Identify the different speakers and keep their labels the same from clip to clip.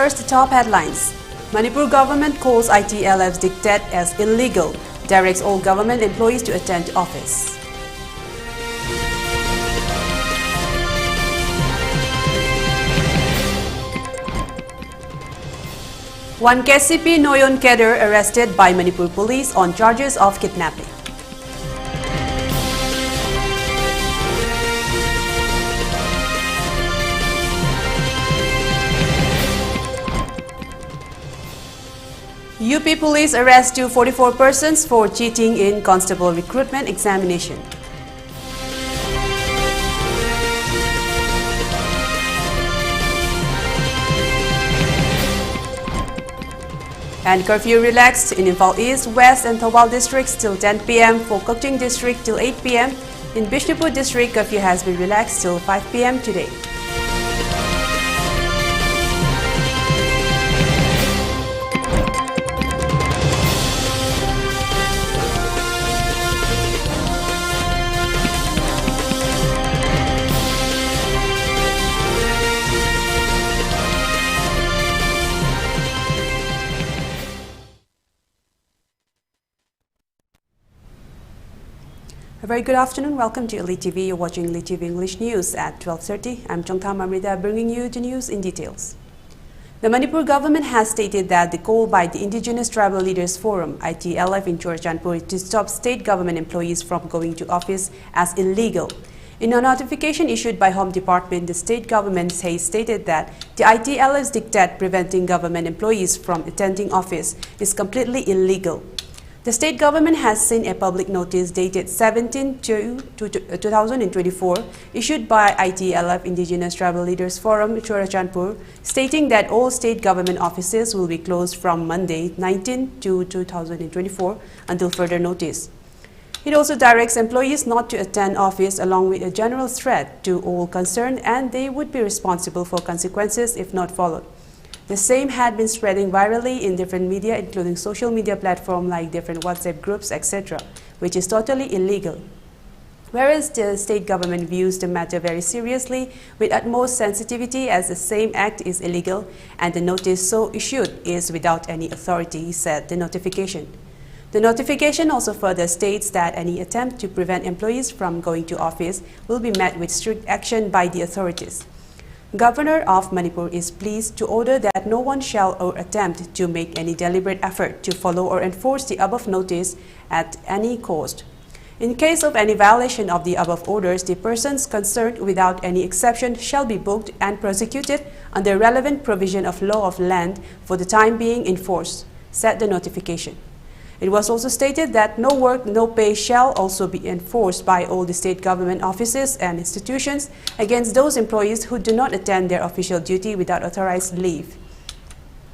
Speaker 1: First, the top headlines. Manipur government calls ITLF's diktat as illegal, directs all government employees to attend office. One KCP Noyon cadre arrested by Manipur police on charges of kidnapping. UP police arrest 244 persons for cheating in constable recruitment examination. And curfew relaxed in Imphal East, West and Thobal districts till 10 p.m. for Chongtham district till 8 p.m. In Bishnupur district, curfew has been relaxed till 5 p.m. today. A very good afternoon. Welcome to ELITETV. You're watching ELITETV English News at 12:30. I'm Chongtham, Amrita, bringing you the news in details. The Manipur government has stated that the call by the Indigenous Tribal Leaders Forum, ITLF in Chongtham, to stop state government employees from going to office as illegal. In a notification issued by Home Department, the state government has stated that the ITLF's diktat preventing government employees from attending office is completely illegal. The state government has sent a public notice dated 17/2/2024 issued by ITLF Indigenous Tribal Leaders Forum Chongtham, stating that all state government offices will be closed from Monday 19/2/2024 until further notice. It also directs employees not to attend office along with a general threat to all concerned, and they would be responsible for consequences if not followed. The same had been spreading virally in different media, including social media platforms like different WhatsApp groups, etc., which is totally illegal. Whereas the state government views the matter very seriously with utmost sensitivity, as the same act is illegal and the notice so issued is without any authority, said the notification. The notification also further states that any attempt to prevent employees from going to office will be met with strict action by the authorities. Governor of Manipur is pleased to order that no one shall or attempt to make any deliberate effort to follow or enforce the above notice at any cost. In case of any violation of the above orders, the persons concerned without any exception shall be booked and prosecuted under relevant provision of law of land for the time being in force, said the notification. It was also stated that no work, no pay shall also be enforced by all the state government offices and institutions against those employees who do not attend their official duty without authorized leave.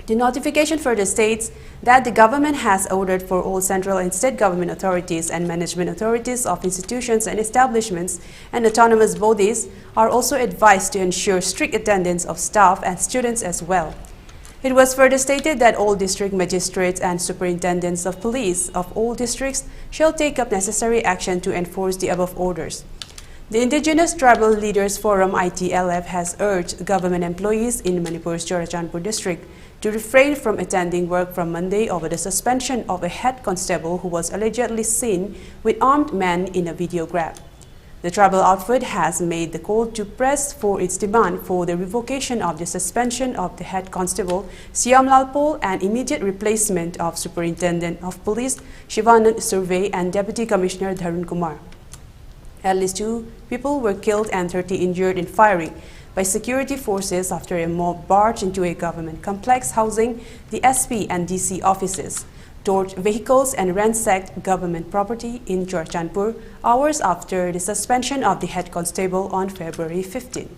Speaker 1: The notification further states that the government has ordered for all central and state government authorities and management authorities of institutions and establishments and autonomous bodies are also advised to ensure strict attendance of staff and students as well. It was further stated that all district magistrates and superintendents of police of all districts shall take up necessary action to enforce the above orders. The Indigenous Tribal Leaders Forum ITLF has urged government employees in Manipur's Chongtham district to refrain from attending work from Monday over the suspension of a head constable who was allegedly seen with armed men in a video grab. The tribal outfit has made the call to press for its demand for the revocation of the suspension of the head constable Siamlal Pol and immediate replacement of Superintendent of Police Shivanand Survey and Deputy Commissioner Dharun Kumar. At least 2 people were killed and 30 injured in firing by security forces after a mob barged into a government complex housing the SP and DC offices, torched vehicles and ransacked government property in Chongtham hours after the suspension of the head constable on February 15.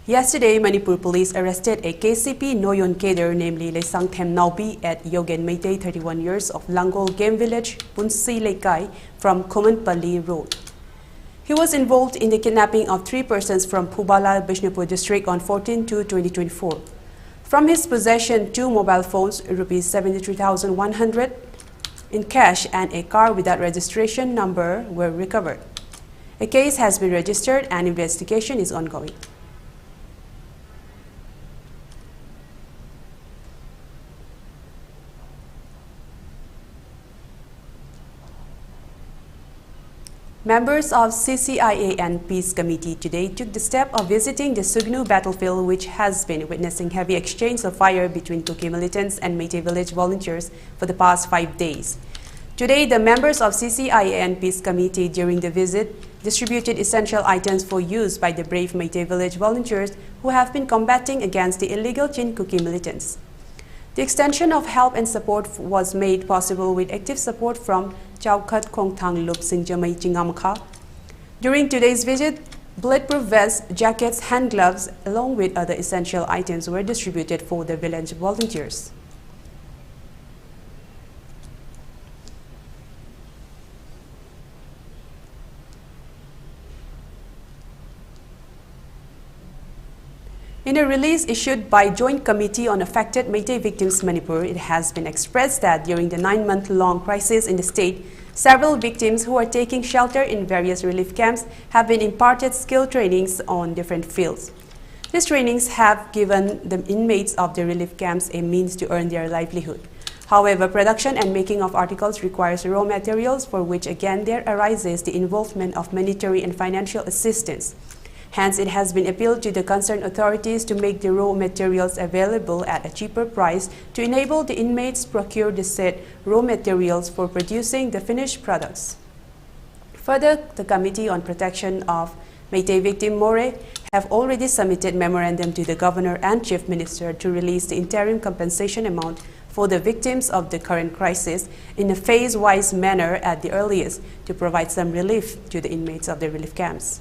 Speaker 1: Yesterday, Manipur police arrested a KCP Noyon cadre, namely Chongtham Naubi at Yogen Meitei, 31 years, of Langol Game Village, Punsi Lekai, from Komanpalli Road. He was involved in the kidnapping of 3 persons from Phubalal, Bishnupur district on 14/2/2024. From his possession, 2 mobile phones, Rs 73,100, in cash and a car without registration number were recovered. A case has been registered and investigation is ongoing. Members of CCIA and Peace Committee today took the step of visiting the Sugnu battlefield, which has been witnessing heavy exchange of fire between Kuki militants and Meitei village volunteers for the past 5 days. Today, the members of CCIA and Peace Committee during the visit distributed essential items for use by the brave Meitei village volunteers who have been combating against the illegal Chin Kuki militants. The extension of help and support was made possible with active support from Chongtham Lup Singjamai Chingamkha. During today's visit, bulletproof vests, jackets, hand gloves, along with other essential items were distributed for the village volunteers. In a release issued by Joint Committee on Affected Meitei Victims Manipur, it has been expressed that during the 9-month-long crisis in the state, several victims who are taking shelter in various relief camps have been imparted skill trainings on different fields. These trainings have given the inmates of the relief camps a means to earn their livelihood. However, production and making of articles requires raw materials, for which again there arises the involvement of monetary and financial assistance. Hence, it has been appealed to the concerned authorities to make the raw materials available at a cheaper price to enable the inmates procure the said raw materials for producing the finished products. Further, the Committee on Protection of Meitei Victim More have already submitted memorandum to the Governor and Chief Minister to release the interim compensation amount for the victims of the current crisis in a phase-wise manner at the earliest to provide some relief to the inmates of the relief camps.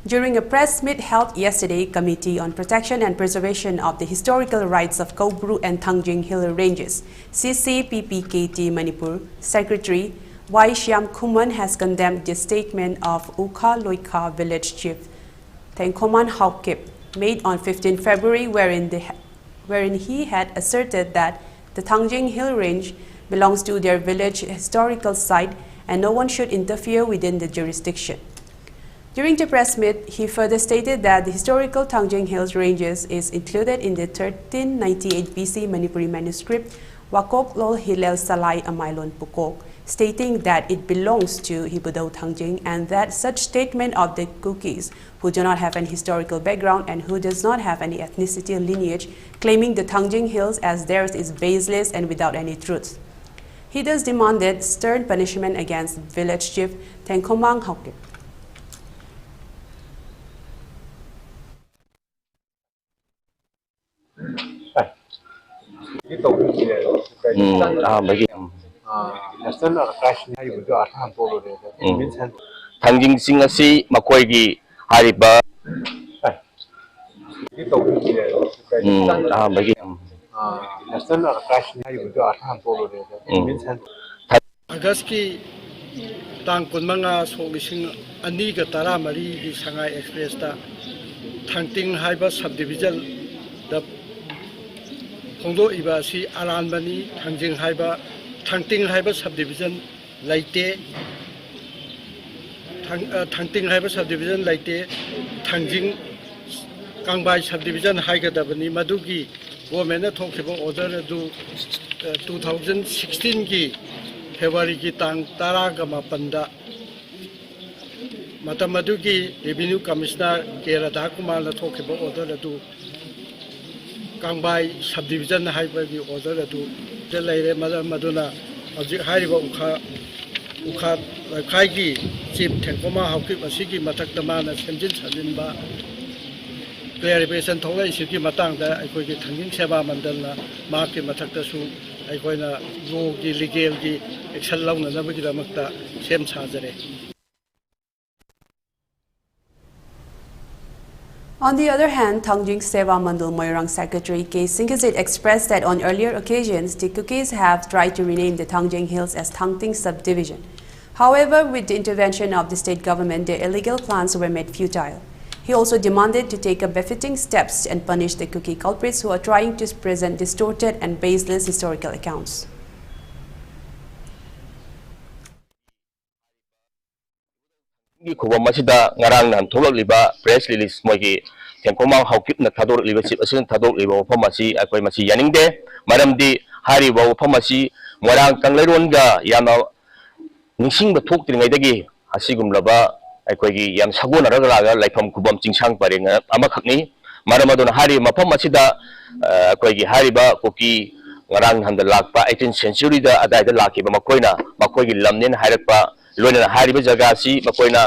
Speaker 1: During a press meet held yesterday, Committee on Protection and Preservation of the Historical Rights of Kobru and Tangjing Hill Ranges, CCPPKT Manipur, Secretary Y. Shyam Kuman has condemned the statement of Ukha Loikha Village Chief Tengkoman Haukip made on 15 February wherein he had asserted that the Tangjing Hill Range belongs to their village historical site and no one should interfere within the jurisdiction. During the press meet, he further stated that the historical Tangjing Hills Ranges is included in the 1398 BC Manipuri manuscript Wakok Lol Hilel Salai Amailon Pukok, stating that it belongs to Hibudao Tangjing and that such statement of the Kukis, who do not have any historical background and who does not have any ethnicity or lineage, claiming the Tangjing Hills as theirs is baseless and without any truth. He thus demanded stern punishment against village chief Tengkomang Haukip.
Speaker 2: Tangjing sing asi makoigi hariba
Speaker 3: August ki tang kunmanga sogising ani ka tara mari di Shanghai Express ta Thangting haiba subdivision da Hongdo iba si alan bani Tangjing haiba subdivision laite Thangting haiba subdivision laite Tangjing Kangbai subdivision haiga da bani madugi government na thokhiba order du 2016 ki February ki tang tara ga mapanda matam madugi revenue commissioner ke Radha Kumar na thokhiba order du Kangbai subdivision haiba gi order du de laire maduna object haiba ukha khai gi chief Tengkoma Haukip asigi mathak tamana semjin salinba clarification thola issue ki matang da aikoi ki Tangjing Seva Mandal na ma ki mathak ta su aikoi na law ki legal ki action launa na gi damakta sem sajare.
Speaker 1: On the other hand, Tangjing Seva Mandal Moirang Secretary K. Singazit expressed that on earlier occasions, the Kukis have tried to rename the Tangjing Hills as Thangting Subdivision. However, with the intervention of the state government, their illegal plans were made futile. He also demanded to take befitting steps and punish the cookie culprits who are trying to present distorted and baseless historical accounts.
Speaker 2: Kubam masida ngarang nan tholak liba press release moigi tengkomang haukip na thador liba chip asin thador liba phamasi akoi masi yaningde maramdi hari ba phamasi morang kangleron ga yama ningsing ba thok tringai dagi asigum laba akoi gi yam sagona raga laga laifam kubam chingsang pareng amakhakni maramadona hari mafam masida akoi gi hari ba koki ngarang handa lakpa 18th century da adai da lakiba makoina makoi gi lamnen hairakpa loina hariba jaga si makoina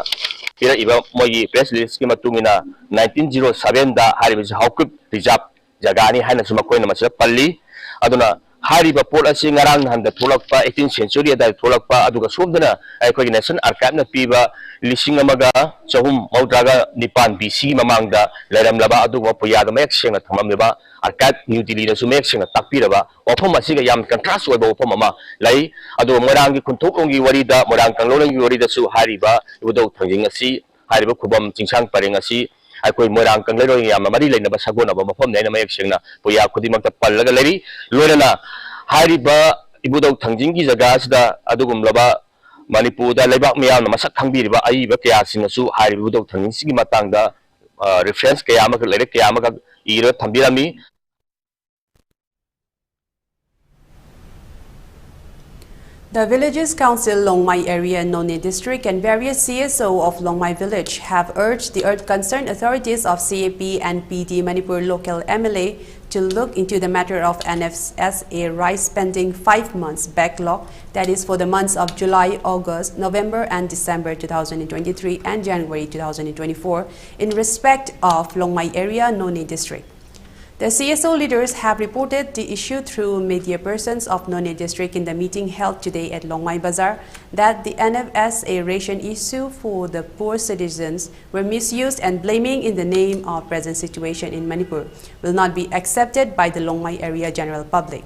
Speaker 2: pira iba mogi press release ki matungina 1907 da hariba haukup reserve jaga ni haina suma koina masira palli aduna hariba port asi ngarang handa tholakpa 18th century da tholakpa aduga somdana aikoi national archive na piba lising amaga chahum maudraga nipan BC mamangda leram laba aduga poya da mek senga thamam leba archive new delhi na sumek senga takpiraba wafam asiga yam contrast oiba wafam ama lai adu morangi kunthokonggi warida morang kanglongi warida su hariba ibudau thangjing asi hariba khubam chingsang pareng asi aikoi morang kangloi yam mari leinaba sagona ba mafam naina mek sengna poya khudimakta pallaga leri loina hariba ibudau thangjinggi jaga sida adugum laba Manipur da leibak miyam na masak thangbiriba aiba kaya sinasu hariba ibudau thangjinggi matangda reference kaya ama lere kaya ama ira thambirami.
Speaker 1: The Villages Council Longmai Area Noni District and various CSO of Longmai Village have urged the concerned authorities of CAP and PD Manipur local MLA to look into the matter of NFSA rice spending 5 months backlog, that is for the months of July, August, November and December 2023 and January 2024 in respect of Longmai Area Noni District. The CSO leaders have reported the issue through media persons of Noni District in the meeting held today at Longmai Bazaar that the NFSA ration issue for the poor citizens were misused and blaming in the name of present situation in Manipur will not be accepted by the Longmai area general public.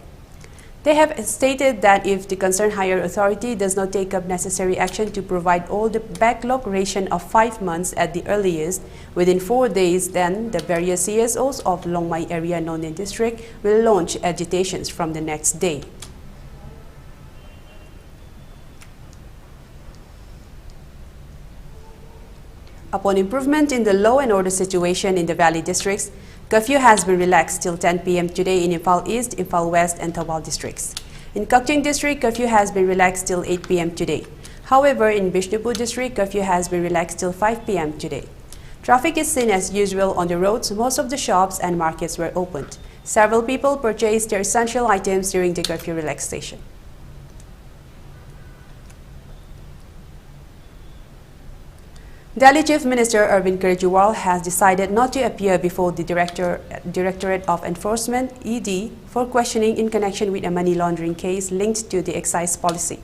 Speaker 1: They have stated that if the concerned higher authority does not take up necessary action to provide all the backlog ration of 5 months at the earliest within 4 days, then the various CSOs of Longmai area Noni district will launch agitations from the next day. Upon improvement in the law and order situation in the valley districts, curfew has been relaxed till 10 p.m. today in Imphal East, Imphal West and Thawal districts. In Kakching district, curfew has been relaxed till 8 p.m. today. However, in Bishnupur district, curfew has been relaxed till 5 p.m. today. Traffic is seen as usual on the roads. Most of the shops and markets were opened. Several people purchased their essential items during the curfew relaxation. Delhi Chief Minister Arvind Kejriwal has decided not to appear before the Directorate of Enforcement (ED) for questioning in connection with a money laundering case linked to the excise policy.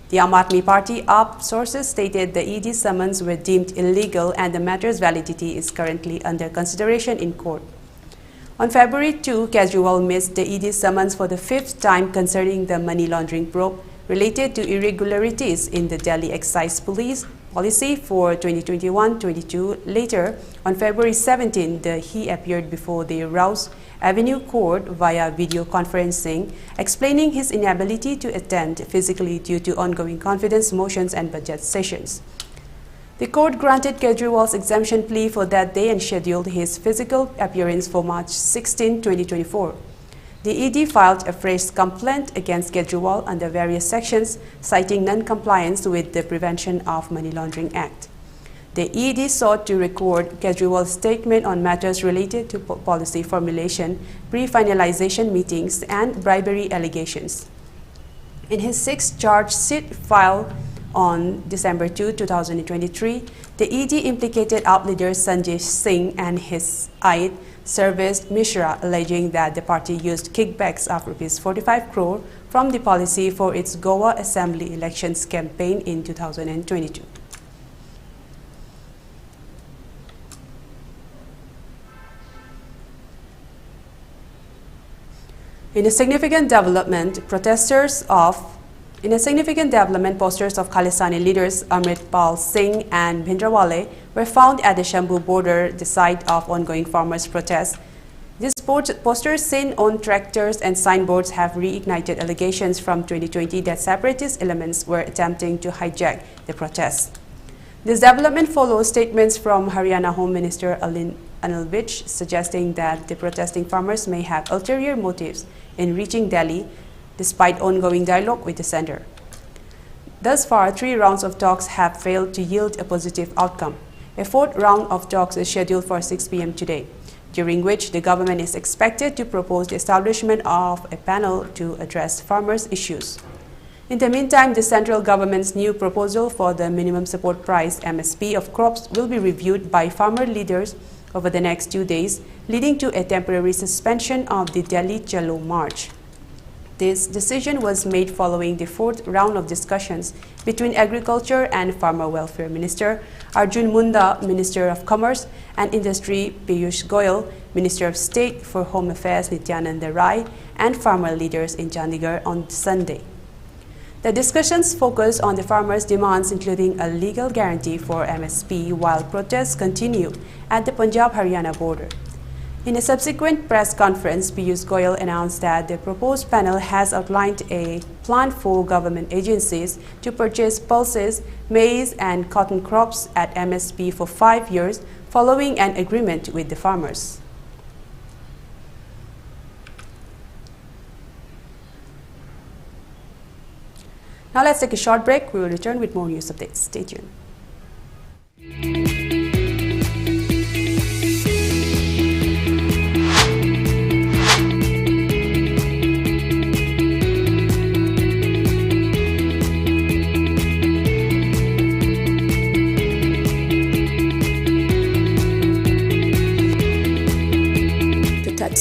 Speaker 1: The Aam Aadmi Party AAP sources stated the ED summons were deemed illegal and the matter's validity is currently under consideration in court. On February 2, Kejriwal missed the ED summons for the 5th time concerning the money laundering probe related to irregularities in the Delhi excise policy for 2021-22. Later, on February 17, he appeared before the Rouse Avenue Court via video conferencing, explaining his inability to attend physically due to ongoing confidence motions and budget sessions. The court granted Kejriwal's exemption plea for that day and scheduled his physical appearance for March 16, 2024. The ED filed a fresh complaint against Kejriwal under various sections, citing non-compliance with the Prevention of Money Laundering Act. The ED sought to record Kejriwal's statement on matters related to policy formulation, pre-finalization meetings, and bribery allegations. In his 6th charge sheet filed on December 2, 2023, the ED implicated AAP leader Sanjay Singh and his aide Sarvesh Mishra, alleging that the party used kickbacks of ₹45 crore from the policy for its Goa Assembly elections campaign in 2022. In a significant development, protesters of In a significant development, posters of Khalisani leaders Amrita Singh and Bhindrawale were found at the Shambhu border, the site of ongoing farmers' protests. These posters seen on tractors and signboards have reignited allegations from 2020 that separatist elements were attempting to hijack the protests. This development follows statements from Haryana Home Minister Anil Vij suggesting that the protesting farmers may have ulterior motives in reaching Delhi despite ongoing dialogue with the center. Thus far, 3 rounds of talks have failed to yield a positive outcome. A 4th round of talks is scheduled for 6 p.m. today, during which the government is expected to propose the establishment of a panel to address farmers' issues. In the meantime, the central government's new proposal for the minimum support price (MSP) of crops will be reviewed by farmer leaders over the next 2 days, leading to a temporary suspension of the Delhi Chalo March. This decision was made following the 4th round of discussions between Agriculture and Farmer Welfare Minister Arjun Munda, Minister of Commerce and Industry Piyush Goyal, Minister of State for Home Affairs Nityananda Rai, and farmer leaders in Chandigarh on Sunday. The discussions focus on the farmers' demands, including a legal guarantee for MSP, while protests continue at the Punjab-Haryana border. In a subsequent press conference, Piyush Goyal announced that the proposed panel has outlined a plan for government agencies to purchase pulses, maize and cotton crops at MSP for 5 years, following an agreement with the farmers. Now let's take a short break. We will return with more news updates. Stay tuned.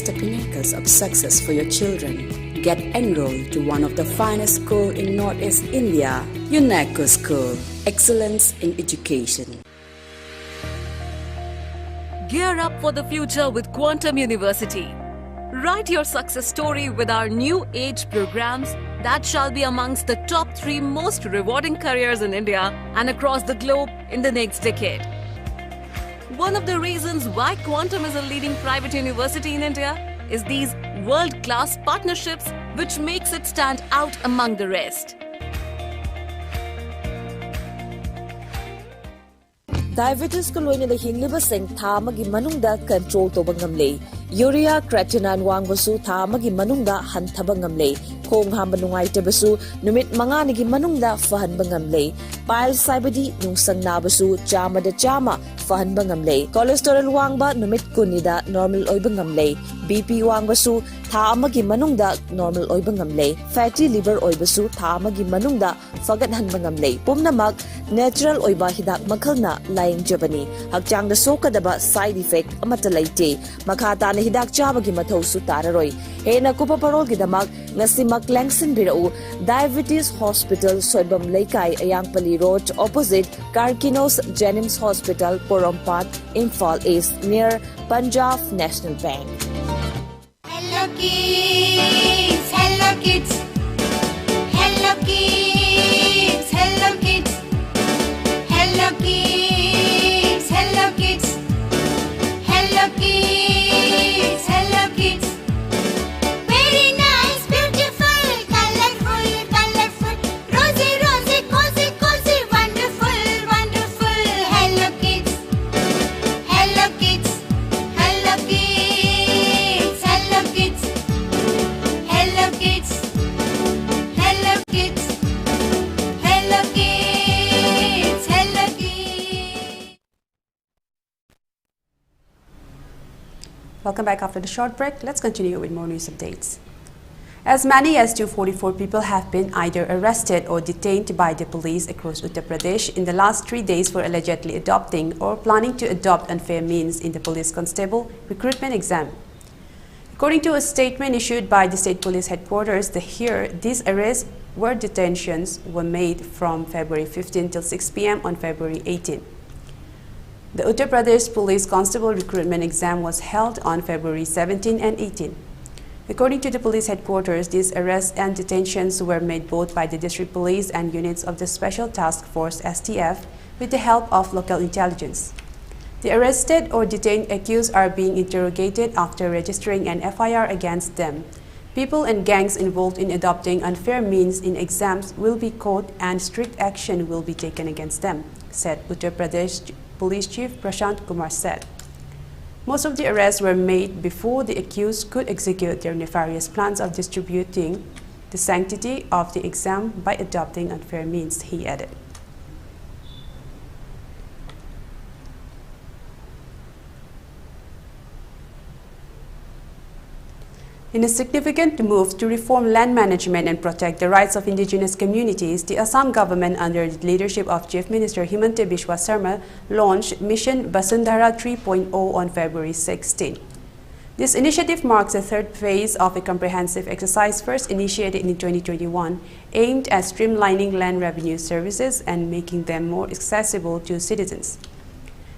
Speaker 4: The pinnacles of success for your children. Get enrolled to one of the finest schools in Northeast India, UNESCO School. Excellence in education.
Speaker 5: Gear up for the future with Chongtham University. Write your success story with our new age programs that shall be amongst the top 3 most rewarding careers in India and across the globe in the next decade. One of the reasons why Chongtham is a leading private university in India is these world-class partnerships which makes it stand out among the rest.
Speaker 6: Diabetes ko loina da hingliba seng tha amagi manungda control toba ngamle. Urea creatinine wangbasu tha amagi manungda hanthaba ngamle. Khong hamba nungaitabasu numit manganigi manungda fahanba ngamle. Piles saibadi nungsang nabasu chama da chama fahanba ngamle. Cholesterol wangba numit kunida normal oiba ngamle. BP wangbasu tha amagi manungda normal oiba ngamle. Fatty liver oibasu tha amagi manungda fagat hanba ngamle. Pumnamak natural oiba hidak makhalna layang jabani. Hakchang da sokadaba side effect amata laite. Makata na hidak chabagi mathau su tararoi. Hena kupa parol gidamak ngasi maklangsin birau Diabetes Hospital Soibam Laikai Ayangpali Road opposite Karkinos Jenims Hospital Porompat Imphal East near Punjab National Bank.
Speaker 7: Hello kids, hello kids, hello kids, hello kids, hello kids, hello kids, hello kids, hello kids. Very nice, beautiful, colorful, colorful, rosy, rosy, cozy, cozy, wonderful, wonderful. Hello kids, hello kids, hello kids, hello kids, hello kids, hello kids, hello kids, hello kids.
Speaker 1: Welcome back after the short break. Let's continue with more news updates. As many as 244 people have been either arrested or detained by the police across Uttar Pradesh in the last 3 days for allegedly adopting or planning to adopt unfair means in the police constable recruitment exam. According to a statement issued by the state police headquarters, these arrests were detentions were made from February 15 till 6 p.m. on February 18. The Uttar Pradesh Police Constable recruitment exam was held on February 17 and 18. According to the police headquarters, these arrests and detentions were made both by the district police and units of the Special Task Force (STF) with the help of local intelligence. The arrested or detained accused are being interrogated after registering an FIR against them. People and gangs involved in adopting unfair means in exams will be caught and strict action will be taken against them, said Uttar Pradesh Police Chief Prashant Kumar said. Most of the arrests were made before the accused could execute their nefarious plans of distributing the sanctity of the exam by adopting unfair means, he added. In a significant move to reform land management and protect the rights of indigenous communities, the Assam government, under the leadership of Chief Minister Himanta Biswa Sarma, launched Mission Basundhara 3.0 on February 16. This initiative marks the third phase of a comprehensive exercise first initiated in 2021, aimed at streamlining land revenue services and making them more accessible to citizens.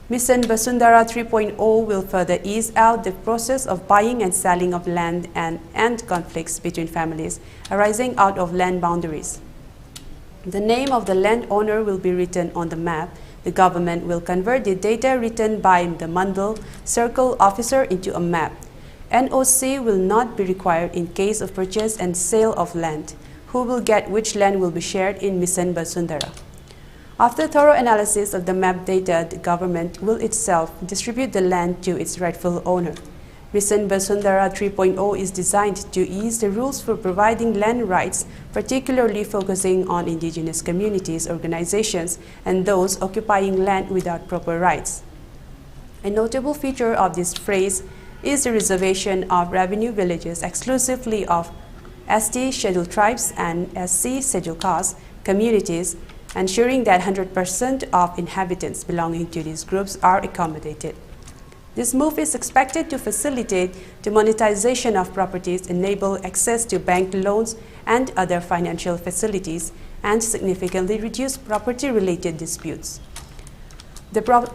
Speaker 1: Mission Basundhara 3.0 will further ease out the process of buying and selling of land and end conflicts between families arising out of land boundaries. The name of the landowner will be written on the map. The government will convert the data written by the Mandal Circle officer into a map. NOC will not be required in case of purchase and sale of land. Who will get which land will be shared in Mission Basundhara. After thorough analysis of the map data, the government will itself distribute the land to its rightful owner. Mission Basundhara 3.0 is designed to ease the rules for providing land rights, particularly focusing on indigenous communities, organizations, and those occupying land without proper rights. A notable feature of this phrase is the reservation of revenue villages exclusively of ST scheduled tribes and SC scheduled caste communities, ensuring that 100% of inhabitants belonging to these groups are accommodated. This move is expected to facilitate the monetization of properties, enable access to bank loans and other financial facilities, and significantly reduce property-related disputes. The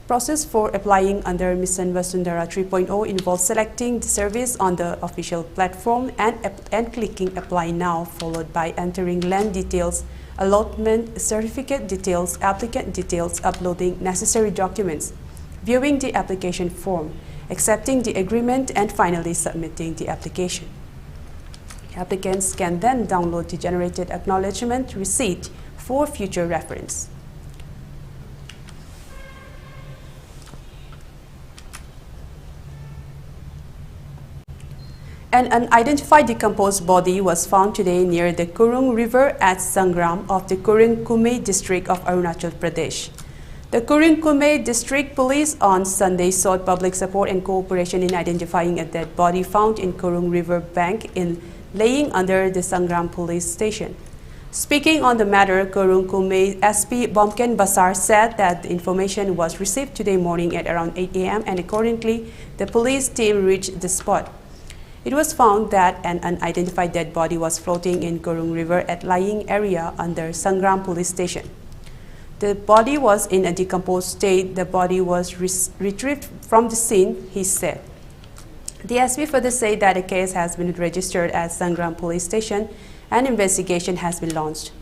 Speaker 1: process for applying under Mission Basundhara 3.0 involves selecting the service on the official platform and clicking Apply Now, followed by entering land details, allotment, certificate details, applicant details, uploading necessary documents, viewing the application form, accepting the agreement, and finally submitting the application. Applicants can then download the generated acknowledgement receipt for future reference. An unidentified decomposed body was found today near the Kurung River at Sangram of the Kurung Kume district of Arunachal Pradesh. The Kurung Kume district police on Sunday sought public support and cooperation in identifying a dead body found in Kurung River bank in laying under the Sangram police station. Speaking on the matter, Kurung Kume SP Bomken Basar said that the information was received today morning at around 8 a.m. and accordingly, the police team reached the spot. It was found that an unidentified dead body was floating in Kurung River at lying area under Sangram police station. The body was in a decomposed state. The body was retrieved from the scene, he said. The SP further said that a case has been registered at Sangram police station and investigation has been launched.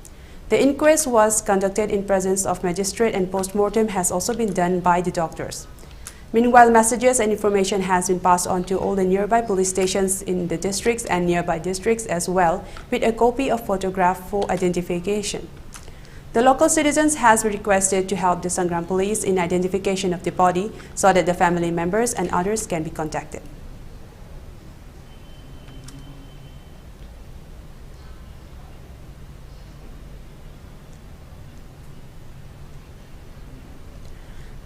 Speaker 1: The inquest was conducted in presence of magistrate and post-mortem has also been done by the doctors. Meanwhile, messages and information has been passed on to all the nearby police stations in the districts and nearby districts as well, with a copy of photograph for identification. The local citizens has been requested to help the Sangram police in identification of the body so that the family members and others can be contacted.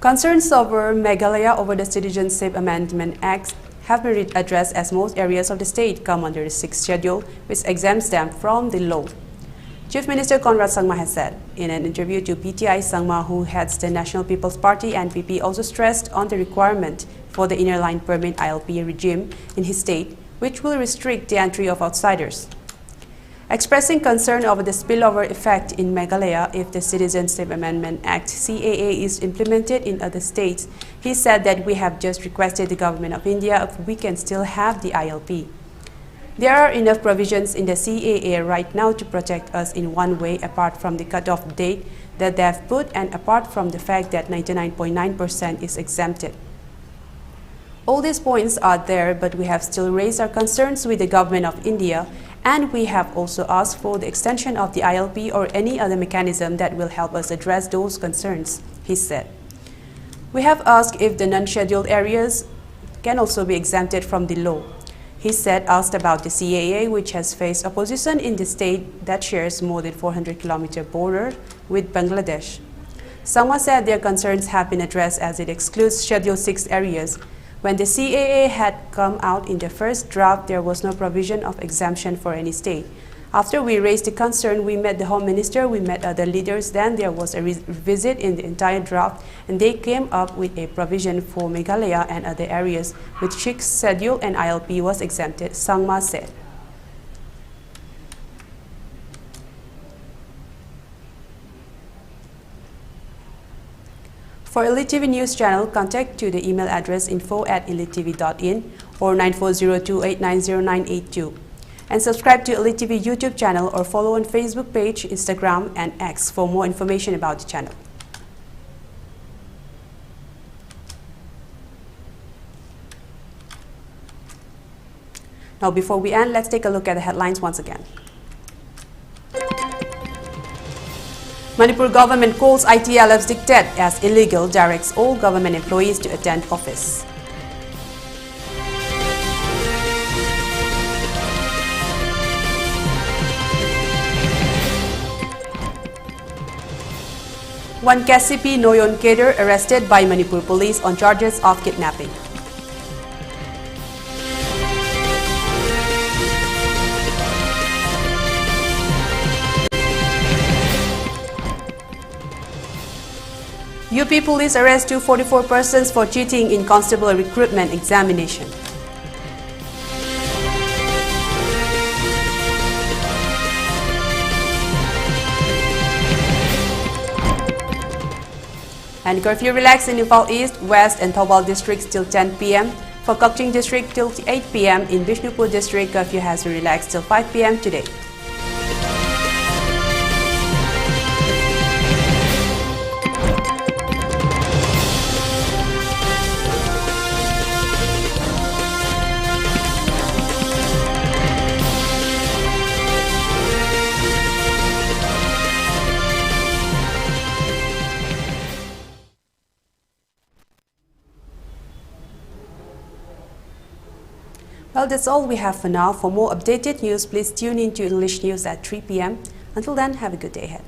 Speaker 1: Concerns over Meghalaya over the Citizenship Amendment Act have been addressed as most areas of the state come under the 6th schedule, which exempts them from the law. Chief Minister Conrad Sangma has said in an interview to PTI. Sangma, who heads the National People's Party NPP, also stressed on the requirement for the inner line permit ILP regime in his state, which will restrict the entry of outsiders. Expressing concern over the spillover effect in Meghalaya if the Citizenship Amendment Act CAA is implemented in other states, he said that we have just requested the Government of India if we can still have the ILP. There are enough provisions in the CAA right now to protect us in one way apart from the cutoff date that they have put and apart from the fact that 99.9% is exempted. All these points are there, but we have still raised our concerns with the government of India, and we have also asked for the extension of the ILP or any other mechanism that will help us address those concerns, he said. We have asked if the non-scheduled areas can also be exempted from the law. He said, asked about the CAA, which has faced opposition in the state that shares more than 400-kilometer border with Bangladesh. Sangma said their concerns have been addressed as it excludes Schedule 6 areas. When the CAA had come out in the first draft, there was no provision of exemption for any state. After we raised the concern, we met the Home Minister, we met other leaders, then there was a visit in the entire draft, and they came up with a provision for Meghalaya and other areas, which 6th schedule and ILP was exempted, Sangma said. For ELITETV News Channel, contact to the email address info@elitetv.in or 9402890982. And subscribe to ELITETV YouTube channel or follow on Facebook page, Instagram and X for more information about the channel. Now before we end, let's take a look at the headlines once again. Manipur government calls ITLF's diktat as illegal, directs all government employees to attend office. One KCP Noyon cadre arrested by Manipur police on charges of kidnapping. UP police arrest 244 persons for cheating in constable recruitment examination. And curfew relaxed in Nepal East, West and Thobal districts till 10 p.m. For Kokching district till 8 p.m. In Bishnupur district, curfew has relaxed till 5 p.m. today. Well, that's all we have for now. For more updated news, please tune in to English News at 3 p.m. Until then, have a good day ahead.